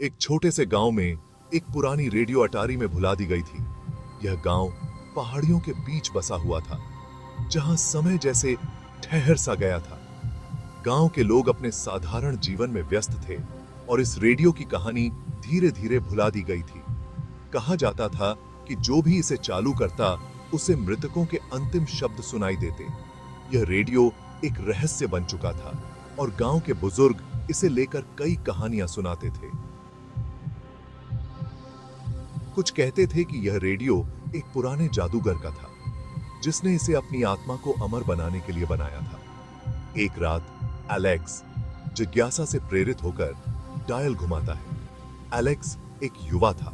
एक छोटे से गांव में एक पुरानी रेडियो अटारी में भुला दी गई थी। यह गांव पहाड़ियों के बीच बसा हुआ था, जहां समय जैसे ठहर सा गया था। गांव के लोग अपने साधारण जीवन में व्यस्त थे और इस रेडियो की कहानी धीरे धीरे भुला दी गई थी। कहा जाता था कि जो भी इसे चालू करता उसे मृतकों के अंतिम शब्द सुनाई देते। यह रेडियो एक रहस्य बन चुका था और गांव के बुजुर्ग इसे लेकर कई कहानियां सुनाते थे। कुछ कहते थे कि यह रेडियो एक पुराने जादूगर का था, जिसने इसे अपनी आत्मा को अमर बनाने के लिए बनाया था। एक रात एलेक्स जिज्ञासा से प्रेरित होकर डायल घुमाता है। एलेक्स एक युवा था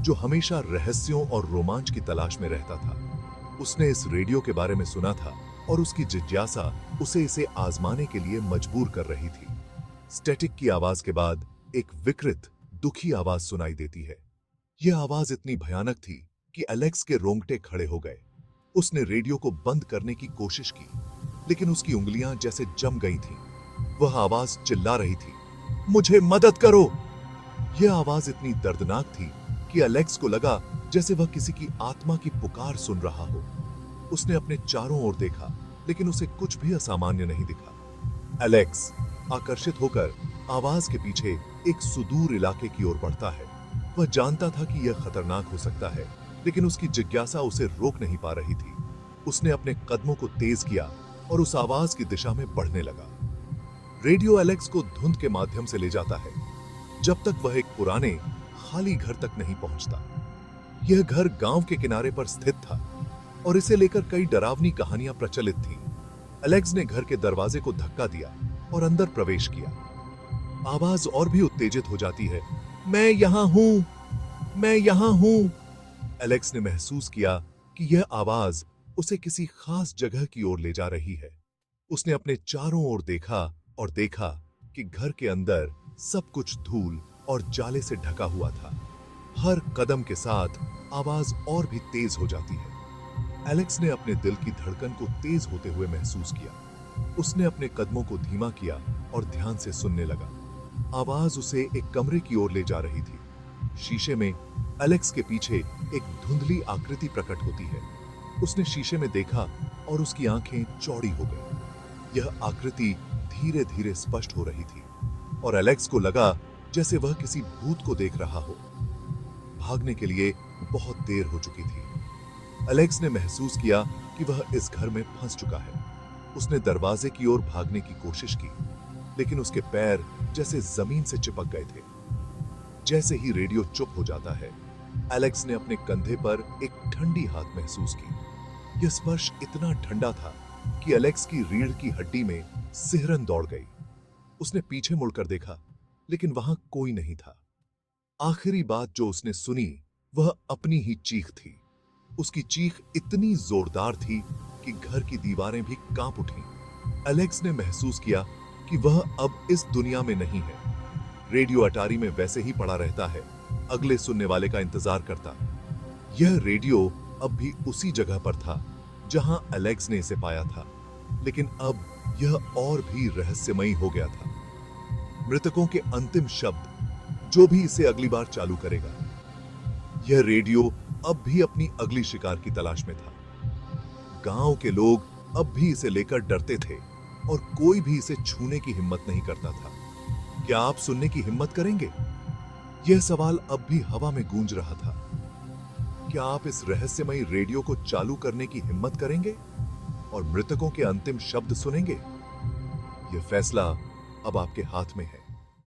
जो हमेशा रहस्यों और रोमांच की तलाश में रहता था। उसने इस रेडियो के बारे में सुना था और उसकी जिज्ञासा उसे इसे आजमाने के लिए मजबूर कर रही थी। स्टैटिक की आवाज के बाद एक विकृत, दुखी आवाज सुनाई देती है। यह आवाज इतनी भयानक थी कि एलेक्स के रोंगटे खड़े हो गए। उसने रेडियो को बंद करने की कोशिश की, लेकिन उसकी उंगलियां जैसे जम गई थीं। वह आवाज चिल्ला रही थी, मुझे मदद करो। यह आवाज इतनी दर्दनाक थी कि एलेक्स को लगा जैसे वह किसी की आत्मा की पुकार सुन रहा हो। उसने अपने चारों ओर देखा, लेकिन उसे कुछ भी असामान्य नहीं दिखा। एलेक्स आकर्षित होकर आवाज के पीछे एक सुदूर इलाके की ओर बढ़ता है। वह जानता था कि यह खतरनाक हो सकता है, लेकिन उसकी जिज्ञासा उसे रोक नहीं पा रही थी। उसने अपने कदमों को तेज किया और उस आवाज की दिशा में बढ़ने लगा। रेडियो एलेक्स को धुंध के माध्यम से ले जाता है, जब तक वह एक पुराने खाली घर तक नहीं पहुंचता। यह घर गांव के किनारे पर स्थित था और इसे लेकर कई डरावनी कहानियां प्रचलित थीं। एलेक्स ने घर के दरवाजे को धक्का दिया और अंदर प्रवेश किया। आवाज और भी उत्तेजित हो जाती है, मैं यहां हूं, मैं यहां हूं। एलेक्स ने महसूस किया कि यह आवाज उसे किसी खास जगह की ओर ले जा रही है। उसने अपने चारों ओर देखा और देखा कि घर के अंदर सब कुछ धूल और जाले से ढका हुआ था। हर कदम के साथ आवाज और भी तेज हो जाती है। एलेक्स ने अपने दिल की धड़कन को तेज होते हुए महसूस किया। उसने अपने कदमों को धीमा किया और ध्यान से सुनने लगा। आवाज उसे एक कमरे की ओर ले जा रही थी। शीशे में एलेक्स के पीछे एक धुंधली आकृति प्रकट होती है। उसने शीशे में देखा और उसकी आंखें चौड़ी हो गईं। यह आकृति धीरे धीरे स्पष्ट हो रही थी और एलेक्स को लगा जैसे वह किसी भूत को देख रहा हो। भागने के लिए बहुत देर हो चुकी थी। एलेक्स ने महसूस किया कि वह इस घर में फंस चुका है। उसने दरवाजे की ओर भागने की कोशिश की, लेकिन उसके पैर जैसे जमीन से चिपक गए थे। जैसे ही रेडियो चुप हो जाता है, एलेक्स ने अपने कंधे पर एक ठंडी हाथ महसूस की। यह स्पर्श इतना ठंडा था कि एलेक्स की रीढ़ की हड्डी में सिहरन दौड़ गई। उसने पीछे मुड़कर देखा, लेकिन वहां कोई नहीं था। आखिरी बात जो उसने सुनी वह अपनी ही चीख थी। उसकी चीख इतनी जोरदार थी कि घर की दीवारें भी कांप उठीं। एलेक्स ने महसूस किया कि वह अब इस दुनिया में नहीं है। रेडियो अटारी में वैसे ही पड़ा रहता है, अगले सुनने वाले का इंतजार करता। यह रेडियो अब भी उसी जगह पर था जहां एलेक्स ने इसे पाया था, लेकिन अब यह और भी रहस्यमयी हो गया था। मृतकों के अंतिम शब्द, जो भी इसे अगली बार चालू करेगा। यह रेडियो अब भी अपनी अगली शिकार की तलाश में था। गांव के लोग अब भी इसे लेकर डरते थे और कोई भी इसे छूने की हिम्मत नहीं करता था। क्या आप सुनने की हिम्मत करेंगे? यह सवाल अब भी हवा में गूंज रहा था। क्या आप इस रहस्यमयी रेडियो को चालू करने की हिम्मत करेंगे और मृतकों के अंतिम शब्द सुनेंगे? यह फैसला अब आपके हाथ में है।